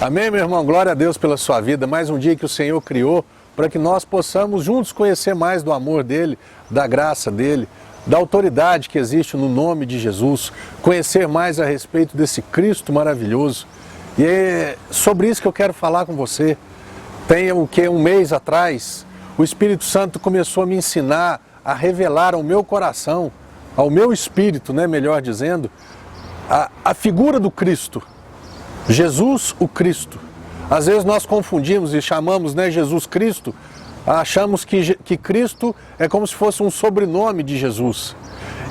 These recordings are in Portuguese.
Amém, meu irmão? Glória a Deus pela sua vida. Mais um dia que o Senhor criou para que nós possamos juntos conhecer mais do amor dEle, da graça dEle, da autoridade que existe no nome de Jesus, conhecer mais a respeito desse Cristo maravilhoso. E é sobre isso que eu quero falar com você. Tem um mês atrás, o Espírito Santo começou a me ensinar, a revelar ao meu coração, ao meu espírito, melhor dizendo, a figura do Cristo. Jesus, o Cristo. Às vezes nós confundimos e chamamos Jesus Cristo, achamos que Cristo é como se fosse um sobrenome de Jesus.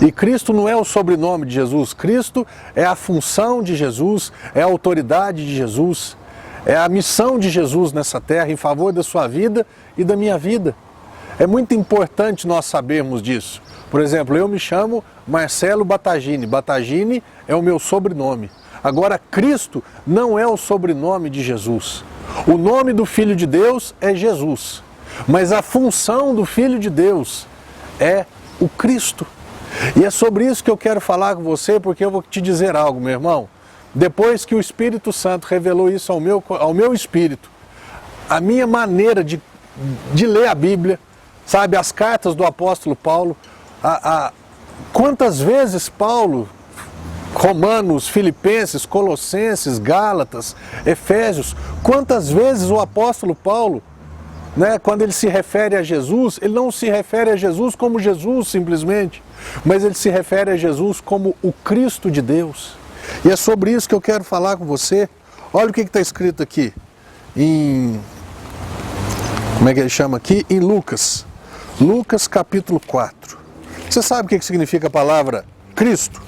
E Cristo não é o sobrenome de Jesus, Cristo é a função de Jesus, é a autoridade de Jesus, é a missão de Jesus nessa terra em favor da sua vida e da minha vida. É muito importante nós sabermos disso. Por exemplo, eu me chamo Marcelo Battagini, Battagini é o meu sobrenome. Agora, Cristo não é o sobrenome de Jesus. O nome do Filho de Deus é Jesus, mas a função do Filho de Deus é o Cristo. E é sobre isso que eu quero falar com você, porque eu vou te dizer algo, meu irmão. Depois que o Espírito Santo revelou isso ao meu espírito, a minha maneira de ler a Bíblia, sabe, as cartas do apóstolo Paulo, quantas vezes Paulo, Romanos, Filipenses, Colossenses, Gálatas, Efésios, quantas vezes o apóstolo Paulo, quando ele se refere a Jesus, ele não se refere a Jesus como Jesus simplesmente, mas ele se refere a Jesus como o Cristo de Deus. E é sobre isso que eu quero falar com você. Olha o que está escrito aqui, como é que ele chama aqui? Em Lucas capítulo 4. Você sabe o que significa a palavra Cristo?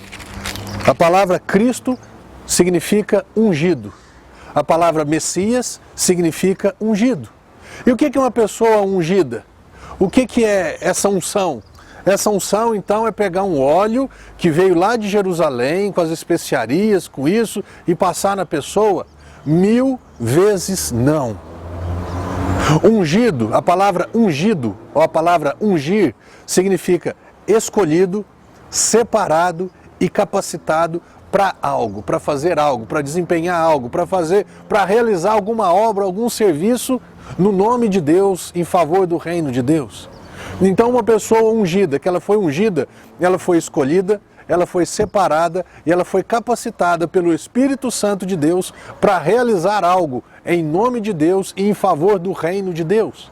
A palavra Cristo significa ungido. A palavra Messias significa ungido. E o que é uma pessoa ungida? O que é essa unção? Essa unção, então, é pegar um óleo que veio lá de Jerusalém, com as especiarias, com isso, e passar na pessoa? 1000 vezes não. Ungido, a palavra ungido, ou a palavra ungir, significa escolhido, separado e capacitado para algo, para fazer algo, para desempenhar algo, para realizar alguma obra, algum serviço no nome de Deus, em favor do reino de Deus. Então uma pessoa ungida, que ela foi ungida, ela foi escolhida, ela foi separada e ela foi capacitada pelo Espírito Santo de Deus para realizar algo em nome de Deus e em favor do reino de Deus.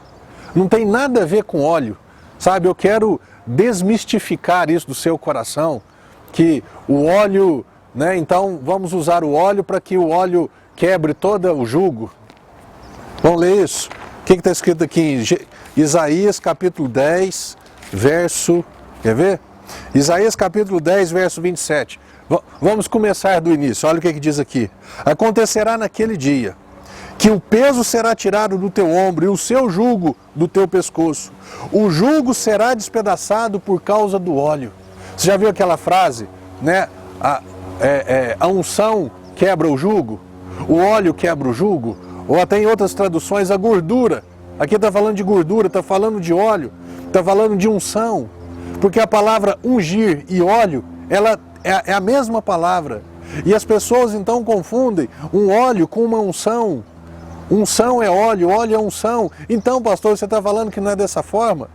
Não tem nada a ver com óleo, sabe? Eu quero desmistificar isso do seu coração, que o óleo, então vamos usar o óleo para que o óleo quebre todo o jugo. Vamos ler isso? O que está escrito aqui em Isaías capítulo 10, verso, quer ver? Isaías capítulo 10, verso 27. Vamos começar do início, olha o que diz aqui. Acontecerá naquele dia que o peso será tirado do teu ombro e o seu jugo do teu pescoço. O jugo será despedaçado por causa do óleo. Você já viu aquela frase, a unção quebra o jugo, o óleo quebra o jugo, ou até em outras traduções a gordura. Aqui está falando de gordura, está falando de óleo, está falando de unção, porque a palavra ungir e óleo, ela é a mesma palavra. E as pessoas então confundem um óleo com uma unção. Unção é óleo é unção. Então, pastor, você está falando que não é dessa forma?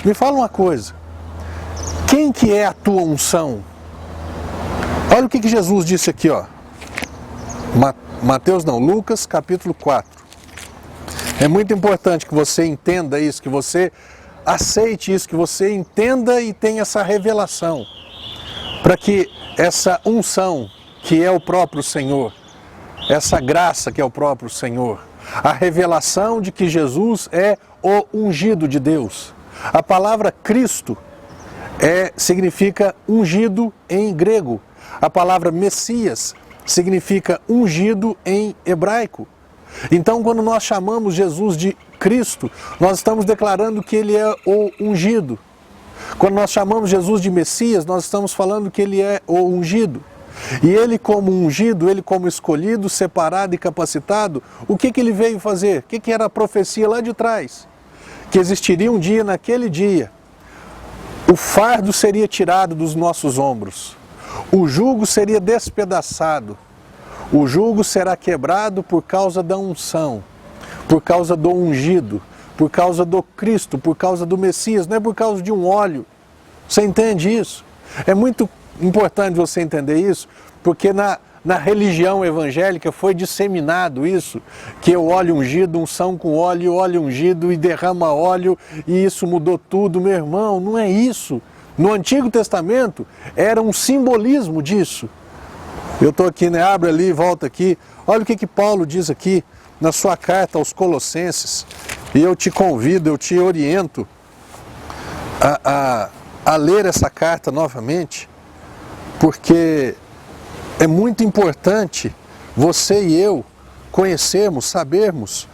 Me fala uma coisa. Quem que é a tua unção? Olha o que Jesus disse aqui, Lucas capítulo 4. É muito importante que você entenda isso, que você aceite isso, que você entenda e tenha essa revelação, para que essa unção, que é o próprio Senhor, essa graça que é o próprio Senhor, a revelação de que Jesus é o ungido de Deus. A palavra Cristo significa ungido em grego. A palavra Messias significa ungido em hebraico. Então, quando nós chamamos Jesus de Cristo, nós estamos declarando que Ele é o ungido. Quando nós chamamos Jesus de Messias, nós estamos falando que Ele é o ungido. E Ele como ungido, Ele como escolhido, separado e capacitado, o que Ele veio fazer? O que era a profecia lá de trás? Que existiria um dia, naquele dia, o fardo seria tirado dos nossos ombros, o jugo seria despedaçado, O jugo será quebrado por causa da unção, por causa do ungido, por causa do Cristo, por causa do Messias, não é por causa de um óleo. Você entende isso? É muito importante você entender isso, porque na religião evangélica foi disseminado isso, que o óleo ungido, unção com óleo ungido e derrama óleo e isso mudou tudo. Meu irmão, não é isso. No Antigo Testamento era um simbolismo disso. Eu estou aqui, né? Abre ali, volta aqui. Olha o que Paulo diz aqui na sua carta aos Colossenses. E eu te convido, eu te oriento a ler essa carta novamente, porque é muito importante você e eu conhecermos, sabermos,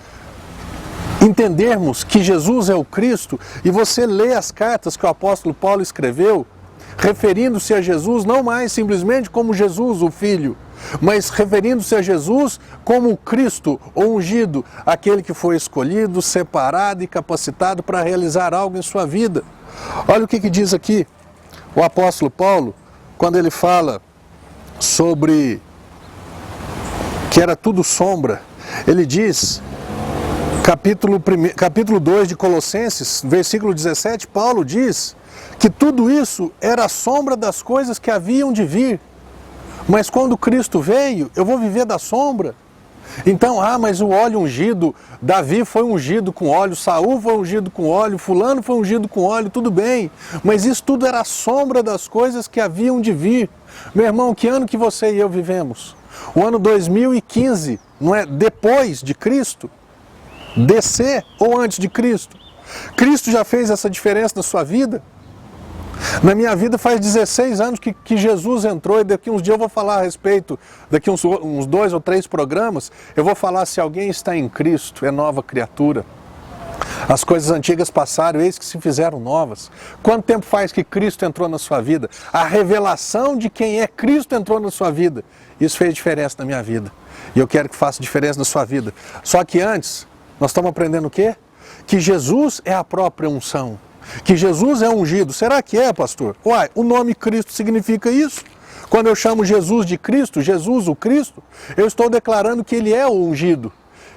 entendermos que Jesus é o Cristo, e você lê as cartas que o apóstolo Paulo escreveu, referindo-se a Jesus não mais simplesmente como Jesus, o Filho, mas referindo-se a Jesus como o Cristo, o ungido, aquele que foi escolhido, separado e capacitado para realizar algo em sua vida. Olha o que diz aqui o apóstolo Paulo, quando ele fala sobre que era tudo sombra. Ele diz, capítulo 2 de Colossenses, versículo 17, Paulo diz que tudo isso era a sombra das coisas que haviam de vir. Mas quando Cristo veio, eu vou viver da sombra. Então, mas o óleo ungido, Davi foi ungido com óleo, Saul foi ungido com óleo, fulano foi ungido com óleo, tudo bem. Mas isso tudo era a sombra das coisas que haviam de vir. Meu irmão, que ano que você e eu vivemos? O ano 2015, não é depois de Cristo? DC ou antes de Cristo? Cristo já fez essa diferença na sua vida? Na minha vida faz 16 anos que Jesus entrou, e daqui uns dias eu vou falar a respeito, daqui uns 2 ou 3 programas, eu vou falar se alguém está em Cristo, é nova criatura. As coisas antigas passaram, eis que se fizeram novas. Quanto tempo faz que Cristo entrou na sua vida? A revelação de quem é Cristo entrou na sua vida. Isso fez diferença na minha vida. E eu quero que faça diferença na sua vida. Só que antes, nós estamos aprendendo o quê? Que Jesus é a própria unção. Que Jesus é ungido. Será que é, pastor? O nome Cristo significa isso? Quando eu chamo Jesus de Cristo, Jesus o Cristo, eu estou declarando que Ele é o ungido.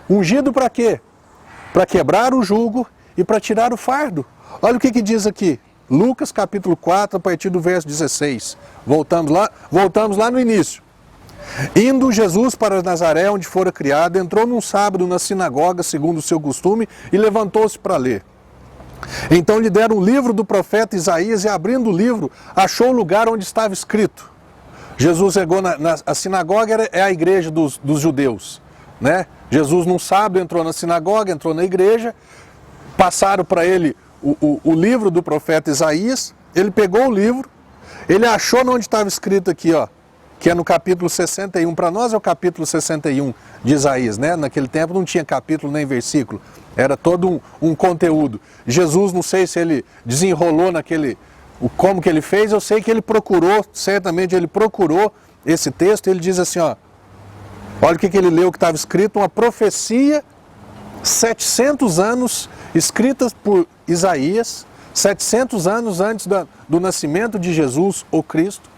Ungido para quê? Para quebrar o jugo e para tirar o fardo. Olha o que diz aqui. Lucas capítulo 4, a partir do verso 16. Voltamos lá no início. Indo Jesus para Nazaré, onde fora criado, entrou num sábado na sinagoga, segundo o seu costume, e levantou-se para ler. Então lhe deram o livro do profeta Isaías, e abrindo o livro, achou o lugar onde estava escrito. Jesus chegou a sinagoga, é a igreja dos judeus, né? Jesus num sábado entrou na sinagoga, entrou na igreja, passaram para ele o livro do profeta Isaías, ele pegou o livro, ele achou onde estava escrito aqui, que é no capítulo 61, para nós é o capítulo 61 de Isaías, né? Naquele tempo não tinha capítulo nem versículo, era todo um conteúdo. Jesus, não sei se ele desenrolou como que ele fez, eu sei que ele procurou, certamente ele procurou esse texto, ele diz assim, olha o que ele leu que estava escrito, uma profecia, 700 anos, escrita por Isaías, 700 anos antes do nascimento de Jesus, o Cristo.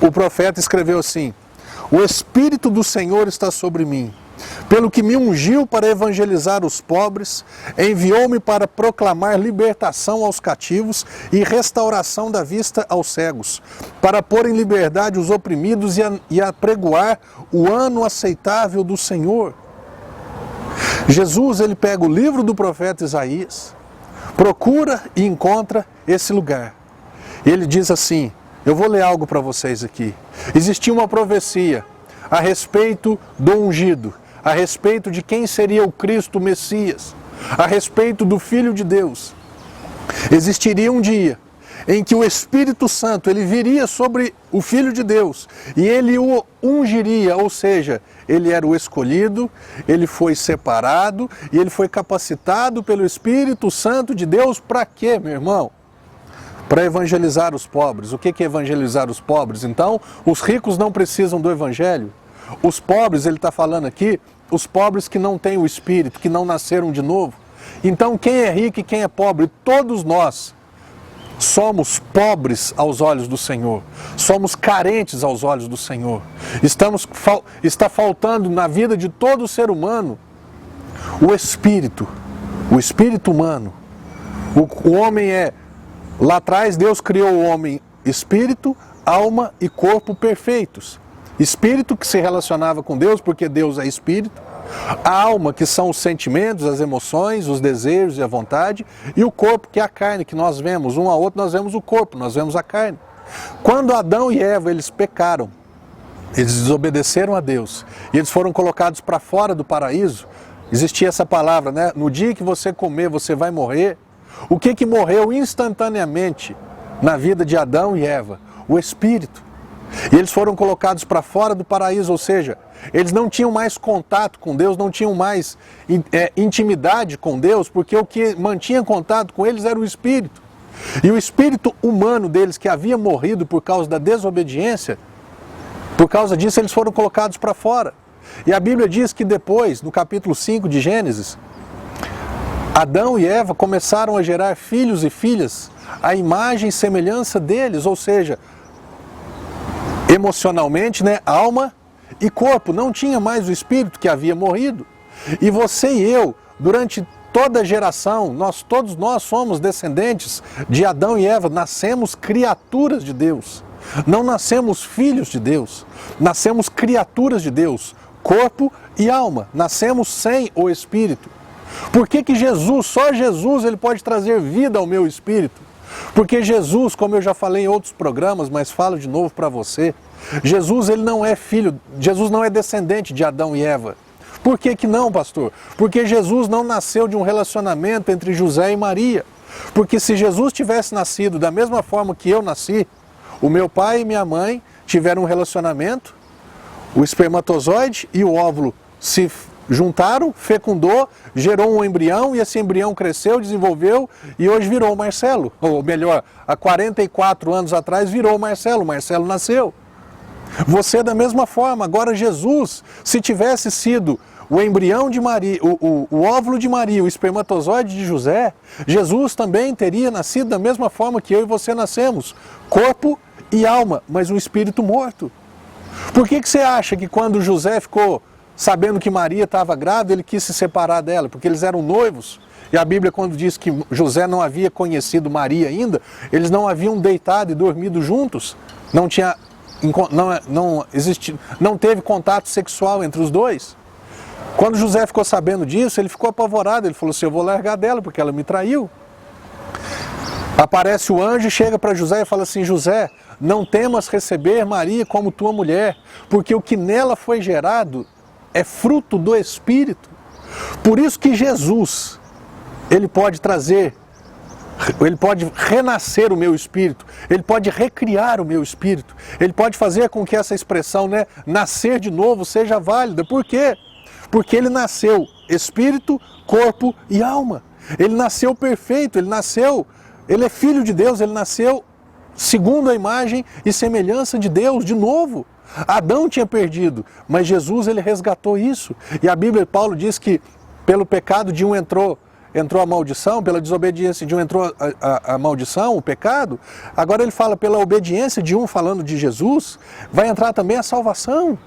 O profeta escreveu assim: o Espírito do Senhor está sobre mim, pelo que me ungiu para evangelizar os pobres, enviou-me para proclamar libertação aos cativos e restauração da vista aos cegos, para pôr em liberdade os oprimidos e apregoar o ano aceitável do Senhor. Jesus, ele pega o livro do profeta Isaías, procura e encontra esse lugar. Ele diz assim, eu vou ler algo para vocês aqui. Existia uma profecia a respeito do ungido, a respeito de quem seria o Cristo, o Messias, a respeito do Filho de Deus. Existiria um dia em que o Espírito Santo ele viria sobre o Filho de Deus e ele o ungiria, ou seja, ele era o escolhido, ele foi separado e ele foi capacitado pelo Espírito Santo de Deus para quê, meu irmão? Para evangelizar os pobres. O que é evangelizar os pobres? Então, os ricos não precisam do Evangelho. Os pobres, ele está falando aqui, os pobres que não têm o Espírito, que não nasceram de novo. Então, quem é rico e quem é pobre? Todos nós somos pobres aos olhos do Senhor, somos carentes aos olhos do Senhor. Está faltando na vida de todo ser humano o espírito humano. O homem lá atrás Deus criou o homem espírito, alma e corpo perfeitos. Espírito que se relacionava com Deus, porque Deus é espírito. A alma, que são os sentimentos, as emoções, os desejos e a vontade. E o corpo, que é a carne, que nós vemos. Um ao outro nós vemos o corpo, nós vemos a carne. Quando Adão e Eva, eles pecaram, eles desobedeceram a Deus, e eles foram colocados para fora do paraíso, existia essa palavra, né? No dia que você comer, você vai morrer. O que morreu instantaneamente na vida de Adão e Eva? O espírito. E eles foram colocados para fora do paraíso, ou seja, eles não tinham mais contato com Deus, não tinham mais intimidade com Deus, porque o que mantinha contato com eles era o espírito. E o espírito humano deles, que havia morrido por causa da desobediência, por causa disso eles foram colocados para fora. E a Bíblia diz que depois, no capítulo 5 de Gênesis, Adão e Eva começaram a gerar filhos e filhas à imagem e semelhança deles, ou seja, emocionalmente, né, alma e corpo. Não tinha mais o espírito que havia morrido. E você e eu, durante toda a geração, todos nós somos descendentes de Adão e Eva, nascemos criaturas de Deus. Não nascemos filhos de Deus, nascemos criaturas de Deus, corpo e alma, nascemos sem o espírito. Por que Jesus, só Jesus, ele pode trazer vida ao meu espírito? Porque Jesus, como eu já falei em outros programas, mas falo de novo para você, Jesus, ele não é filho, Jesus não é descendente de Adão e Eva. Por que não, pastor? Porque Jesus não nasceu de um relacionamento entre José e Maria. Porque se Jesus tivesse nascido da mesma forma que eu nasci, o meu pai e minha mãe tiveram um relacionamento, o espermatozoide e o óvulo se juntaram, fecundou, gerou um embrião, e esse embrião cresceu, desenvolveu e hoje virou o Marcelo. Ou melhor, há 44 anos atrás virou o Marcelo nasceu. Você da mesma forma. Agora Jesus, se tivesse sido o embrião de Maria, o óvulo de Maria, o espermatozoide de José, Jesus também teria nascido da mesma forma que eu e você nascemos, corpo e alma, mas um espírito morto. Por que você acha que quando José ficou sabendo que Maria estava grávida, ele quis se separar dela? Porque eles eram noivos. E a Bíblia, quando diz que José não havia conhecido Maria ainda, eles não haviam deitado e dormido juntos, não teve contato sexual entre os dois. Quando José ficou sabendo disso, ele ficou apavorado, ele falou assim: eu vou largar dela porque ela me traiu. Aparece o anjo e chega para José e fala assim: José, não temas receber Maria como tua mulher, porque o que nela foi gerado é fruto do Espírito. Por isso que Jesus, ele pode renascer o meu espírito, ele pode recriar o meu espírito, ele pode fazer com que essa expressão, né, nascer de novo, seja válida. Por quê? Porque ele nasceu espírito, corpo e alma. Ele nasceu perfeito, ele é filho de Deus, ele nasceu segundo a imagem e semelhança de Deus, de novo. Adão tinha perdido, mas Jesus, ele resgatou isso. E a Bíblia, Paulo diz que pelo pecado de um entrou a maldição, pela desobediência de um entrou a maldição, o pecado. Agora ele fala, pela obediência de um, falando de Jesus, vai entrar também a salvação.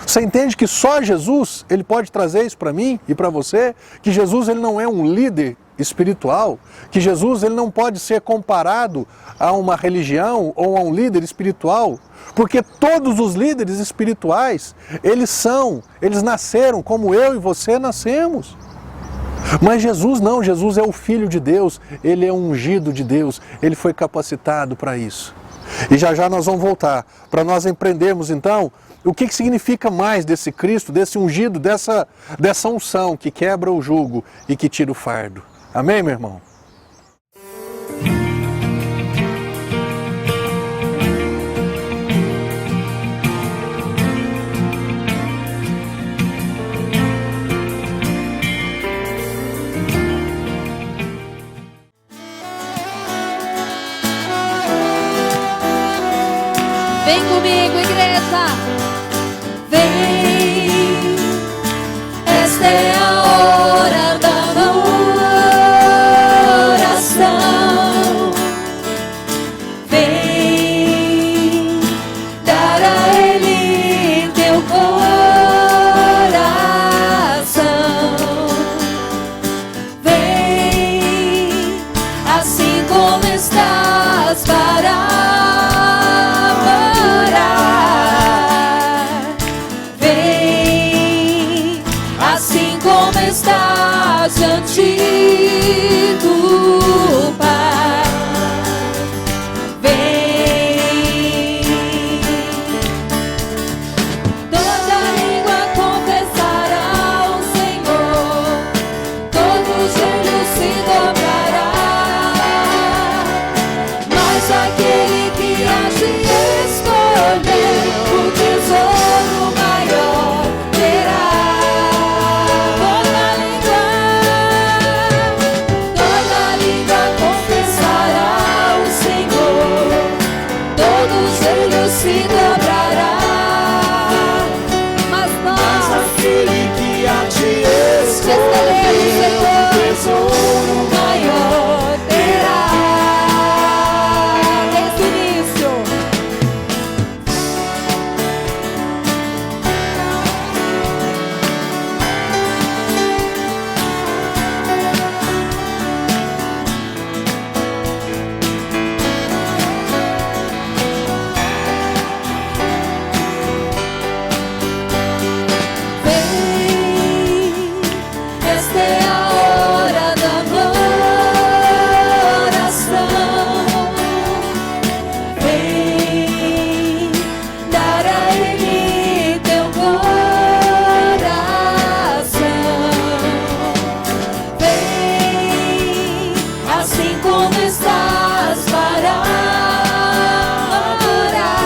Você entende que só Jesus, ele pode trazer isso para mim e para você? Que Jesus, ele não é um líder espiritual, que Jesus, ele não pode ser comparado a uma religião ou a um líder espiritual, porque todos os líderes espirituais, eles nasceram como eu e você nascemos. Mas Jesus não, Jesus é o Filho de Deus, ele é o ungido de Deus, ele foi capacitado para isso. E já já nós vamos voltar, para nós aprendermos então o que significa mais desse Cristo, desse ungido, dessa unção que quebra o jugo e que tira o fardo. Amém, meu irmão? Vem comigo, igreja. Vem, esta é a hora da oração. estás diante do Pai. Vem, toda língua confessará o Senhor, todo joelho se dobrará, mas aquele que há de escolher o tesouro maior terá. Toda língua confessará o Senhor, todo joelho se dobrará, mas aquele que há de escolher o tesouro maior terá. Desde o início. Vem, esta é a hora da adoração. Vem, dar a Ele teu coração. Vem, assim como estás para orar.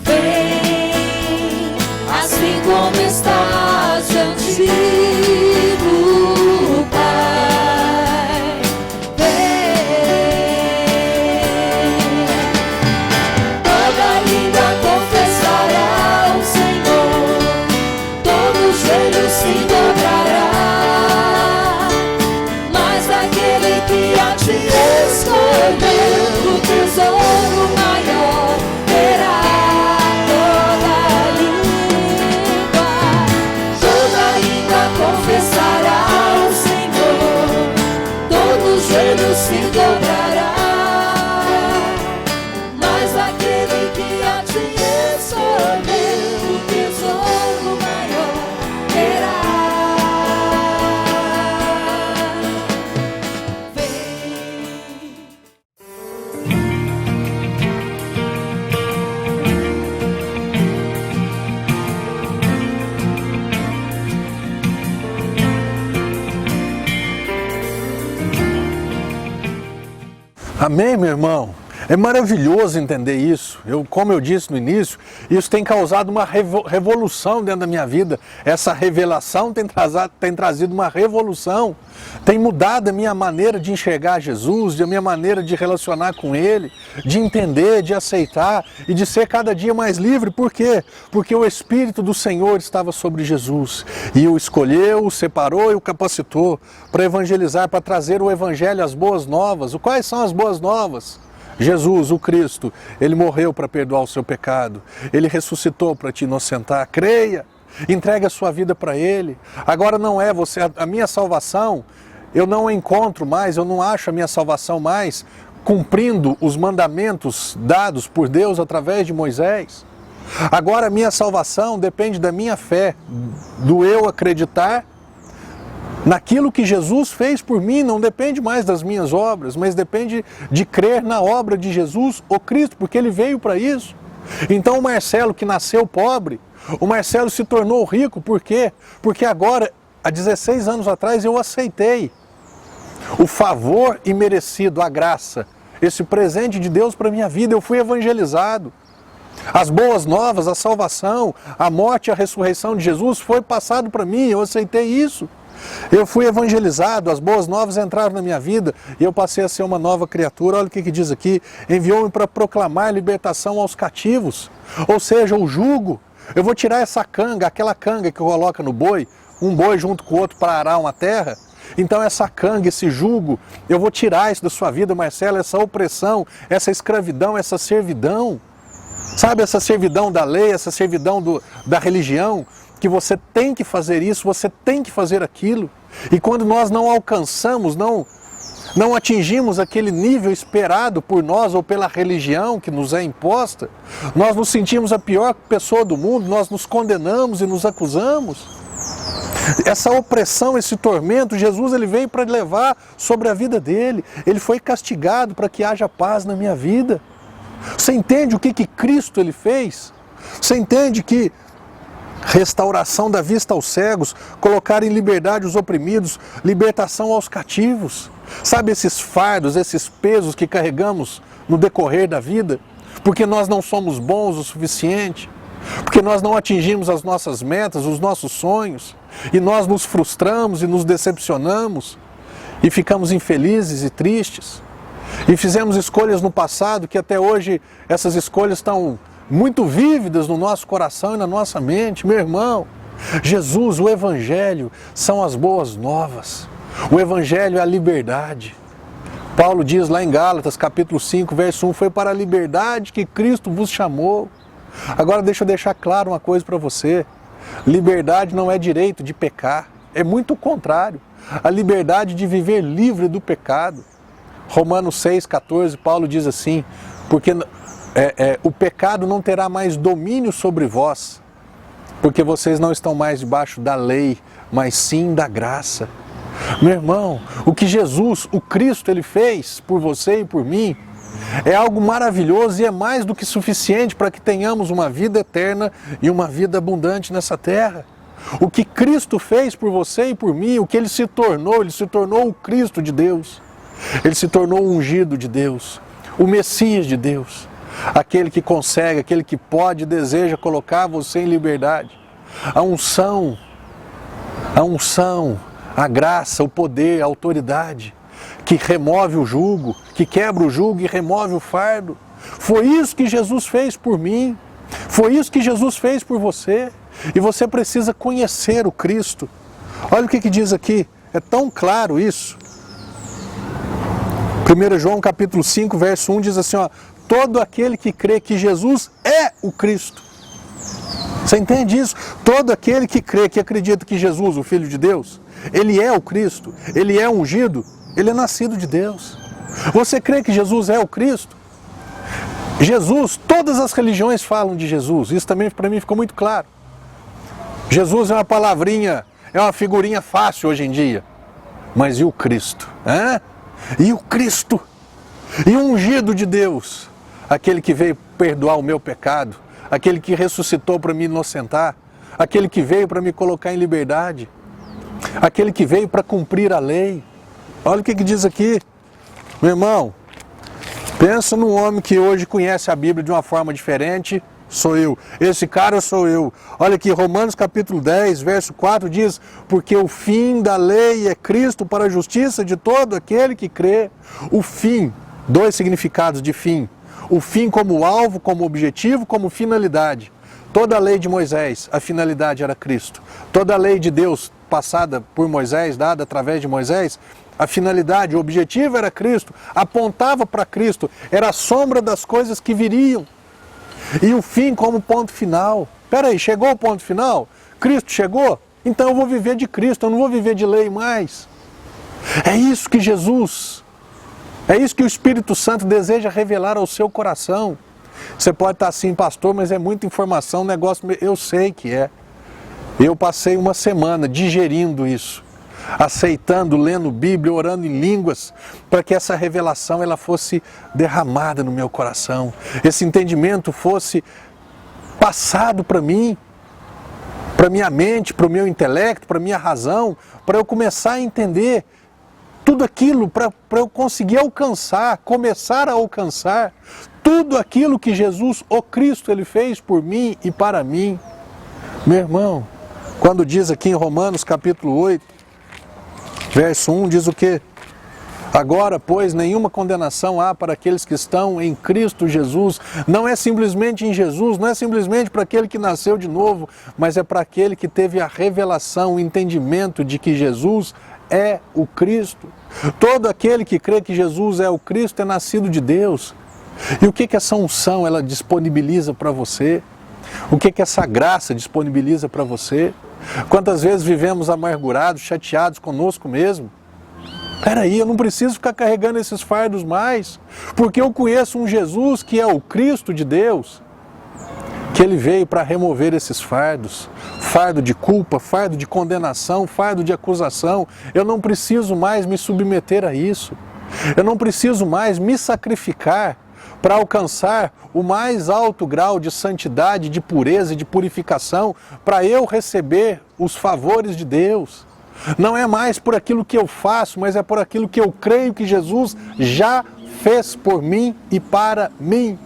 Vem, assim como estás diante do Pai. Vem, toda língua confessará o Senhor, todo joelho se dobrará, mas aquele que há de escolher o tesouro maior terá. Toda língua confessará o Senhor, todo joelho se dobrará, mas aquele que há de escolher o tesouro maior terá. Amém, meu irmão? É maravilhoso entender isso. Como eu disse no início, isso tem causado uma revolução dentro da minha vida. Essa revelação tem trazido uma revolução. Tem mudado a minha maneira de enxergar Jesus, a minha maneira de relacionar com Ele, de entender, de aceitar e de ser cada dia mais livre. Por quê? Porque o Espírito do Senhor estava sobre Jesus e o escolheu, o separou e o capacitou para evangelizar, para trazer o Evangelho, as boas novas. Quais são as boas novas? Jesus, o Cristo, Ele morreu para perdoar o seu pecado. Ele ressuscitou para te inocentar. Creia, entregue a sua vida para Ele. Agora não é você, a minha salvação, eu não encontro mais, eu não acho a minha salvação mais cumprindo os mandamentos dados por Deus através de Moisés. Agora a minha salvação depende da minha fé, do eu acreditar naquilo que Jesus fez por mim. Não depende mais das minhas obras, mas depende de crer na obra de Jesus, o Cristo, porque Ele veio para isso. Então o Marcelo, que nasceu pobre, o Marcelo se tornou rico. Por quê? Porque agora, há 16 anos atrás, eu aceitei o favor imerecido, a graça, esse presente de Deus para a minha vida. Eu fui evangelizado. As boas novas, a salvação, a morte e a ressurreição de Jesus foi passado para mim, eu aceitei isso. Eu fui evangelizado, as boas novas entraram na minha vida e eu passei a ser uma nova criatura. Olha o que diz aqui: enviou-me para proclamar libertação aos cativos, ou seja, o jugo. Eu vou tirar essa canga, aquela canga que coloca no boi, um boi junto com o outro para arar uma terra. Então essa canga, esse jugo, eu vou tirar isso da sua vida, Marcelo, essa opressão, essa escravidão, essa servidão. Sabe, essa servidão da lei, essa servidão da religião, que você tem que fazer isso, você tem que fazer aquilo. E quando nós não alcançamos, não atingimos aquele nível esperado por nós ou pela religião que nos é imposta, nós nos sentimos a pior pessoa do mundo, nós nos condenamos e nos acusamos. Essa opressão, esse tormento, Jesus ele veio para levar sobre a vida dele. Ele foi castigado para que haja paz na minha vida. Você entende o que Cristo ele fez? Você entende que restauração da vista aos cegos, colocar em liberdade os oprimidos, libertação aos cativos. Sabe esses fardos, esses pesos que carregamos no decorrer da vida? Porque nós não somos bons o suficiente, porque nós não atingimos as nossas metas, os nossos sonhos, e nós nos frustramos e nos decepcionamos, e ficamos infelizes e tristes, e fizemos escolhas no passado que até hoje essas escolhas estão muito vívidas no nosso coração e na nossa mente. Meu irmão, Jesus, o Evangelho, são as boas novas. O Evangelho é a liberdade. Paulo diz lá em Gálatas, capítulo 5, verso 1, foi para a liberdade que Cristo vos chamou. Agora deixa eu deixar claro uma coisa para você. Liberdade não é direito de pecar, é muito o contrário. A liberdade de viver livre do pecado. Romanos 6,14, Paulo diz assim, porque o pecado não terá mais domínio sobre vós, porque vocês não estão mais debaixo da lei, mas sim da graça. Meu irmão, o que Jesus, o Cristo, ele fez por você e por mim, é algo maravilhoso e é mais do que suficiente para que tenhamos uma vida eterna e uma vida abundante nessa terra. O que Cristo fez por você e por mim, o que ele se tornou o Cristo de Deus. Ele se tornou o ungido de Deus, o Messias de Deus. Aquele que consegue, aquele que pode e deseja colocar você em liberdade. A unção, a graça, o poder, a autoridade, que remove o jugo, que quebra o jugo e remove o fardo. Foi isso que Jesus fez por mim, foi isso que Jesus fez por você. E você precisa conhecer o Cristo. Olha o que diz aqui, é tão claro isso. 1 João capítulo 5, verso 1 diz assim, ó, todo aquele que crê que Jesus é o Cristo. Você entende isso? Todo aquele que crê, que acredita que Jesus, o Filho de Deus, ele é o Cristo, ele é ungido, ele é nascido de Deus. Você crê que Jesus é o Cristo? Jesus, todas as religiões falam de Jesus, isso também para mim ficou muito claro. Jesus é uma palavrinha, é uma figurinha fácil hoje em dia. Mas e o Cristo? E o Cristo? E o ungido de Deus? Aquele que veio perdoar o meu pecado, aquele que ressuscitou para me inocentar, aquele que veio para me colocar em liberdade, aquele que veio para cumprir a lei. Olha o que diz aqui, meu irmão, pensa num homem que hoje conhece a Bíblia de uma forma diferente, sou eu, esse cara sou eu. Olha aqui, Romanos capítulo 10, verso 4 diz, porque o fim da lei é Cristo para a justiça de todo aquele que crê. O fim, dois significados de fim. O fim como alvo, como objetivo, como finalidade. Toda a lei de Moisés, a finalidade era Cristo. Toda a lei de Deus passada por Moisés, dada através de Moisés, a finalidade, o objetivo era Cristo, apontava para Cristo, era a sombra das coisas que viriam. E o fim como ponto final. Espera aí, chegou o ponto final? Cristo chegou? Então eu vou viver de Cristo, eu não vou viver de lei mais. É isso que Jesus... É isso que o Espírito Santo deseja revelar ao seu coração. Você pode estar assim, pastor, mas é muita informação, negócio... Eu sei que é. Eu passei uma semana digerindo isso, aceitando, lendo Bíblia, orando em línguas, para que essa revelação ela fosse derramada no meu coração. Esse entendimento fosse passado para mim, para minha mente, para o meu intelecto, para a minha razão, para eu começar a entender tudo aquilo, para eu conseguir alcançar, começar a alcançar tudo aquilo que Jesus, o Cristo, ele fez por mim e para mim. Meu irmão, quando diz aqui em Romanos capítulo 8, verso 1, diz o quê? Agora, pois, nenhuma condenação há para aqueles que estão em Cristo Jesus. Não é simplesmente em Jesus, não é simplesmente para aquele que nasceu de novo, mas é para aquele que teve a revelação, o entendimento de que Jesus é o Cristo. Todo aquele que crê que Jesus é o Cristo é nascido de Deus. E o que essa unção ela disponibiliza para você? O que essa graça disponibiliza para você? Quantas vezes vivemos amargurados, chateados conosco mesmo? Peraí, eu não preciso ficar carregando esses fardos mais, porque eu conheço um Jesus que é o Cristo de Deus, que Ele veio para remover esses fardos, fardo de culpa, fardo de condenação, fardo de acusação. Eu não preciso mais me submeter a isso. Eu não preciso mais me sacrificar para alcançar o mais alto grau de santidade, de pureza e de purificação, para eu receber os favores de Deus. Não é mais por aquilo que eu faço, mas é por aquilo que eu creio que Jesus já fez por mim e para mim.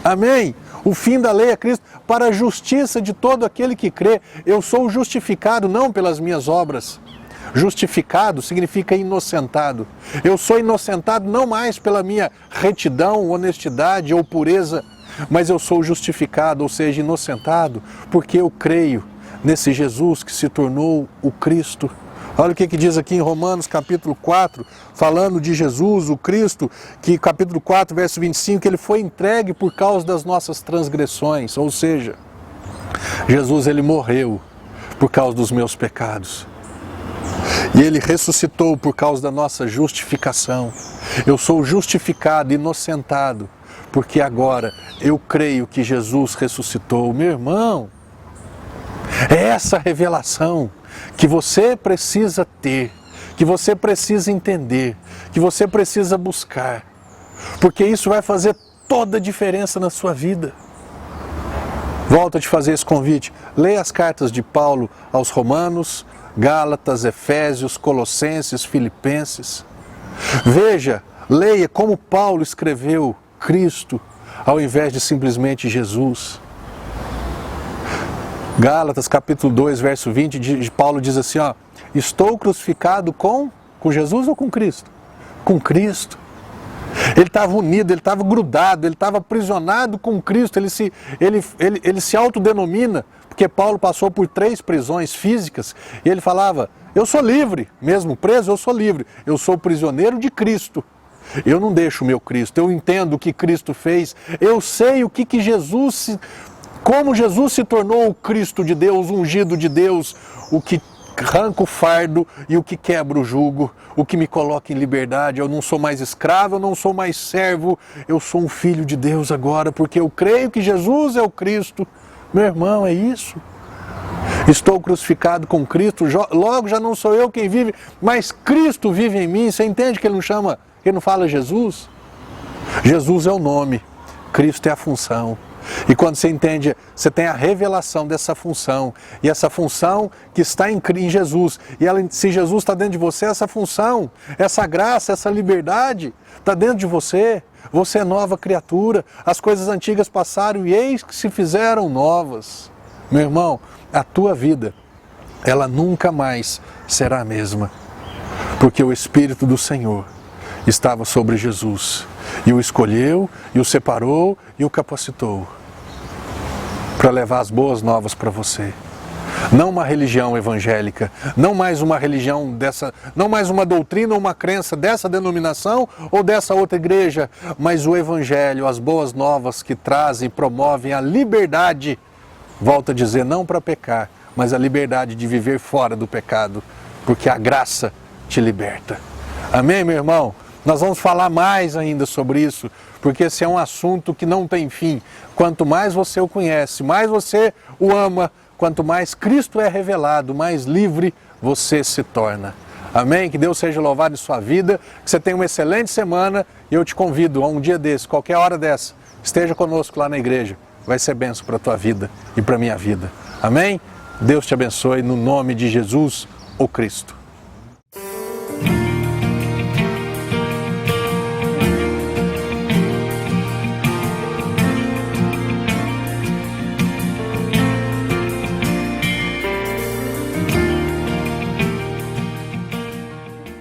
Amém? O fim da lei é Cristo, para a justiça de todo aquele que crê. Eu sou justificado não pelas minhas obras. Justificado significa inocentado. Eu sou inocentado não mais pela minha retidão, honestidade ou pureza, mas eu sou justificado, ou seja, inocentado, porque eu creio nesse Jesus que se tornou o Cristo. Olha o que diz aqui em Romanos capítulo 4, falando de Jesus, o Cristo, que capítulo 4, verso 25, que Ele foi entregue por causa das nossas transgressões, ou seja, Jesus Ele morreu por causa dos meus pecados. E Ele ressuscitou por causa da nossa justificação. Eu sou justificado, inocentado, porque agora eu creio que Jesus ressuscitou. Meu irmão, é essa revelação que você precisa ter, que você precisa entender, que você precisa buscar, porque isso vai fazer toda a diferença na sua vida. Volto a te fazer esse convite, leia as cartas de Paulo aos Romanos, Gálatas, Efésios, Colossenses, Filipenses. Veja, leia como Paulo escreveu Cristo, ao invés de simplesmente Jesus. Gálatas capítulo 2, verso 20, Paulo diz assim, ó, estou crucificado com Jesus ou com Cristo? Com Cristo. Ele estava unido, ele estava grudado, ele estava aprisionado com Cristo, ele se autodenomina, porque Paulo passou por 3 prisões físicas, e ele falava, eu sou livre, mesmo preso eu sou livre, eu sou prisioneiro de Cristo. Eu não deixo o meu Cristo, eu entendo o que Cristo fez, eu sei o que Jesus... Como Jesus se tornou o Cristo de Deus, o ungido de Deus, o que arranca o fardo e o que quebra o jugo, o que me coloca em liberdade. Eu não sou mais escravo, eu não sou mais servo, eu sou um filho de Deus agora, porque eu creio que Jesus é o Cristo. Meu irmão, é isso. Estou crucificado com Cristo, logo já não sou eu quem vive, mas Cristo vive em mim. Você entende que ele não fala Jesus? Jesus é o nome, Cristo é a função. E quando você entende, você tem a revelação dessa função, e essa função que está em Jesus, e se Jesus está dentro de você, essa função, essa graça, essa liberdade está dentro de você. Você é nova criatura, as coisas antigas passaram e eis que se fizeram novas. Meu irmão, a tua vida, ela nunca mais será a mesma, porque o Espírito do Senhor estava sobre Jesus, e o escolheu, e o separou, e o capacitou para levar as boas novas para você. Não uma religião evangélica, não mais uma religião dessa, não mais uma doutrina ou uma crença dessa denominação ou dessa outra igreja, mas o Evangelho, as boas novas que trazem e promovem a liberdade, volto a dizer, não para pecar, mas a liberdade de viver fora do pecado, porque a graça te liberta. Amém, meu irmão? Nós vamos falar mais ainda sobre isso, porque esse é um assunto que não tem fim. Quanto mais você o conhece, mais você o ama, quanto mais Cristo é revelado, mais livre você se torna. Amém? Que Deus seja louvado em sua vida, que você tenha uma excelente semana e eu te convido a um dia desse, qualquer hora dessa, esteja conosco lá na igreja. Vai ser bênção para a tua vida e para a minha vida. Amém? Deus te abençoe no nome de Jesus, o Cristo.